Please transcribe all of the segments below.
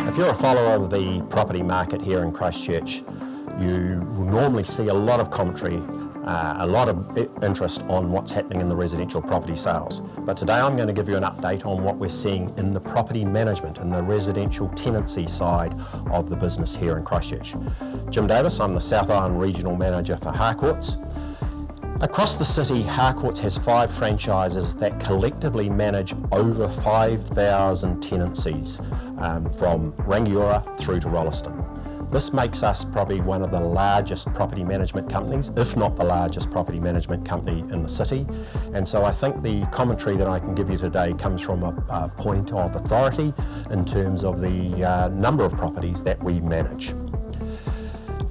If you're a follower of the property market here in Christchurch, you will normally see a lot of commentary, a lot of interest on what's happening in the residential property sales. But today I'm going to give you an update on what we're seeing in the property management and the residential tenancy side of the business here in Christchurch. Jim Davis, I'm the South Island Regional Manager for Harcourts. Across the city, Harcourts has 5 franchises that collectively manage over 5,000 tenancies from Rangiora through to Rolleston. This makes us probably one of the largest property management companies, if not the largest property management company in the city. And so I think the commentary that I can give you today comes from a point of authority in terms of the number of properties that we manage.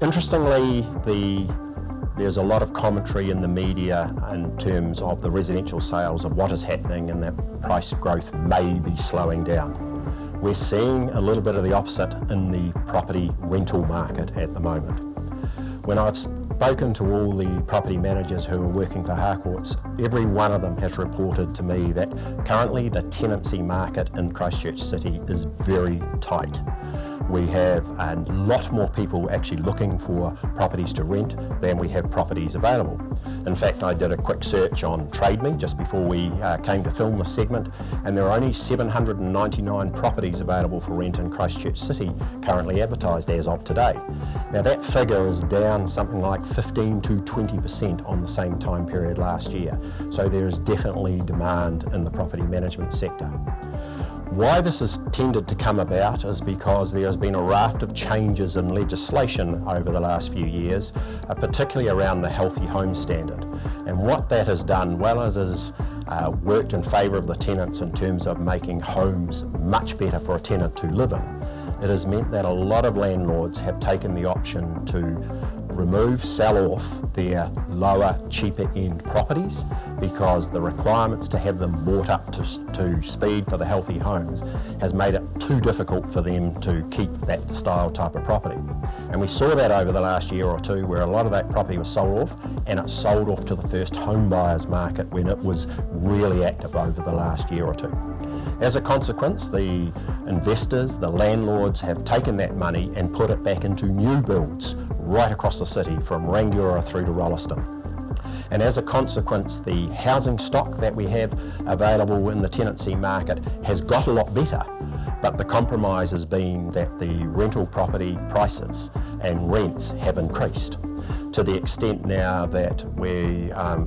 Interestingly, there's a lot of commentary in the media in terms of the residential sales of what is happening and that price growth may be slowing down. We're seeing a little bit of the opposite in the property rental market at the moment. When I've spoken to all the property managers who are working for Harcourts, every one of them has reported to me that currently the tenancy market in Christchurch City is very tight. We have a lot more people actually looking for properties to rent than we have properties available. In fact, I did a quick search on Trade Me just before we came to film this segment, and there are only 799 properties available for rent in Christchurch City currently advertised as of today. Now that figure is down something like 15 to 20% on the same time period last year, so there is definitely demand in the property management sector. Why this has tended to come about is because there has been a raft of changes in legislation over the last few years, particularly around the healthy home standard. And what that has done, well, it has worked in favour of the tenants in terms of making homes much better for a tenant to live in. It has meant that a lot of landlords have taken the option to sell off their lower, cheaper end properties because the requirements to have them brought up to speed for the healthy homes has made it too difficult for them to keep that style type of property. And we saw that over the last year or two where a lot of that property was sold off, and it sold off to the first home buyers market when it was really active over the last year or two. As a consequence, the investors, the landlords have taken that money and put it back into new builds right across the city from Rangiora through to Rolleston. And as a consequence, the housing stock that we have available in the tenancy market has got a lot better, but the compromise has been that the rental property prices and rents have increased to the extent now that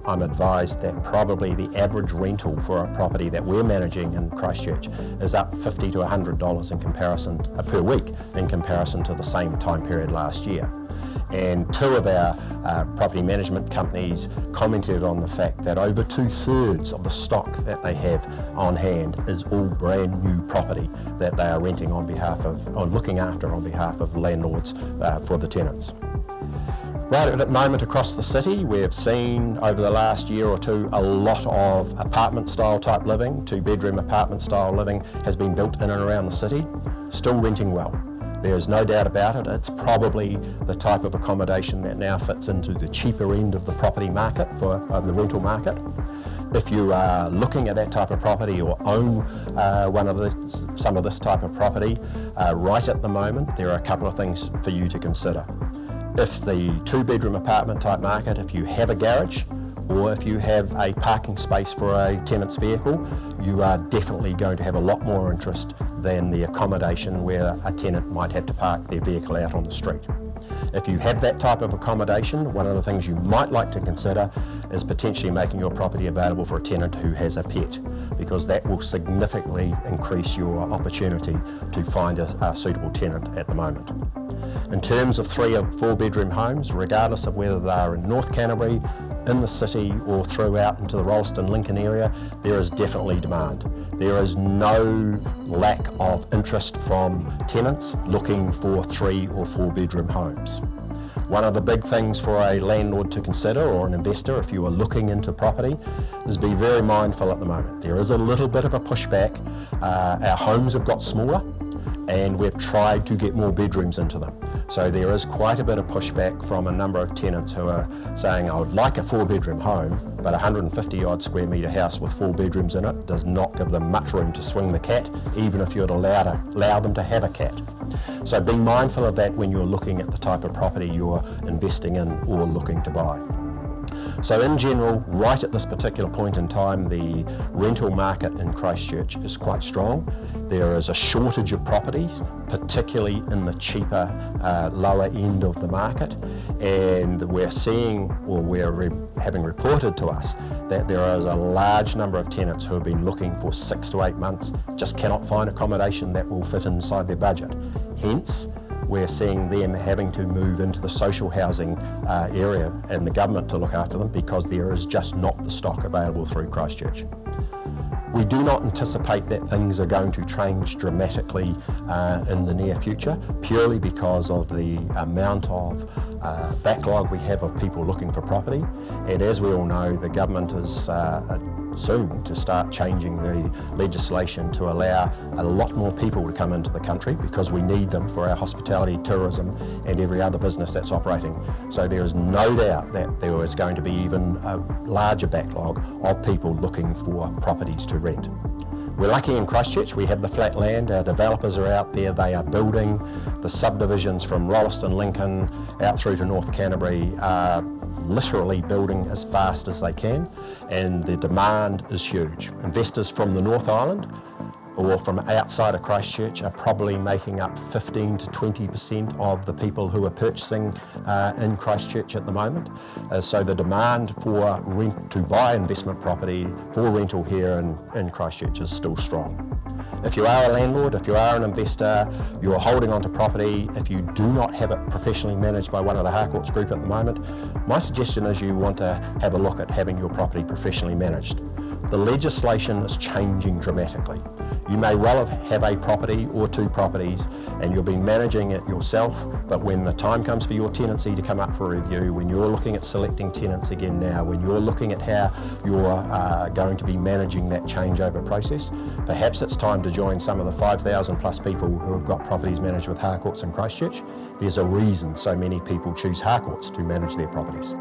I'm advised that probably the average rental for a property that we're managing in Christchurch is up $50 to $100 in comparison per week in comparison to the same time period last year. And 2 of our property management companies commented on the fact that over 2/3 of the stock that they have on hand is all brand new property that they are renting on behalf of, or looking after on behalf of landlords for the tenants. Right at the moment across the city, we have seen over the last year or two a lot of apartment style type living, 2-bedroom apartment style living has been built in and around the city, still renting well. There's no doubt about it, it's probably the type of accommodation that now fits into the cheaper end of the property market for the rental market. If you are looking at that type of property or own some of this type of property right at the moment, there are a couple of things for you to consider. If the 2-bedroom apartment type market, if you have a garage or if you have a parking space for a tenant's vehicle, you are definitely going to have a lot more interest than the accommodation where a tenant might have to park their vehicle out on the street. If you have that type of accommodation, one of the things you might like to consider is potentially making your property available for a tenant who has a pet, because that will significantly increase your opportunity to find a suitable tenant at the moment. In terms of 3 or 4-bedroom homes, regardless of whether they are in North Canterbury, in the city or throughout into the Rolleston-Lincoln area, there is definitely demand. There is no lack of interest from tenants looking for 3 or 4-bedroom homes. One of the big things for a landlord to consider, or an investor if you are looking into property, is be very mindful at the moment. There is a little bit of a pushback. Our homes have got smaller and we've tried to get more bedrooms into them. So there is quite a bit of pushback from a number of tenants who are saying, I would like a 4-bedroom home, but a 150 odd square metre house with 4 bedrooms in it does not give them much room to swing the cat, even if you'd allow them to have a cat. So be mindful of that when you're looking at the type of property you're investing in or looking to buy. So in general, right at this particular point in time, the rental market in Christchurch is quite strong. There is a shortage of properties, particularly in the cheaper, lower end of the market, and we're seeing, or we're having reported to us, that there is a large number of tenants who have been looking for 6 to 8 months, just cannot find accommodation that will fit inside their budget. Hence, we're seeing them having to move into the social housing area and the government to look after them because there is just not the stock available through Christchurch. We do not anticipate that things are going to change dramatically in the near future, purely because of the amount of backlog we have of people looking for property. And as we all know, the government is soon to start changing the legislation to allow a lot more people to come into the country because we need them for our hospitality, tourism and every other business that's operating. So there is no doubt that there is going to be even a larger backlog of people looking for properties to rent. We're lucky in Christchurch, we have the flat land, our developers are out there, they are building. The subdivisions from Rolleston, Lincoln, out through to North Canterbury are literally building as fast as they can, and the demand is huge. Investors from the North Island or from outside of Christchurch are probably making up 15 to 20% of the people who are purchasing in Christchurch at the moment. So the demand for to buy investment property for rental here in Christchurch is still strong. If you are a landlord, if you are an investor, you're holding onto property, if you do not have it professionally managed by one of the Harcourts group at the moment, my suggestion is you want to have a look at having your property professionally managed. The legislation is changing dramatically. You may well have a property or 2 properties and you'll be managing it yourself, but when the time comes for your tenancy to come up for review, when you're looking at selecting tenants again now, when you're looking at how you're going to be managing that changeover process, perhaps it's time to join some of the 5,000 plus people who have got properties managed with Harcourts in Christchurch. There's a reason so many people choose Harcourts to manage their properties.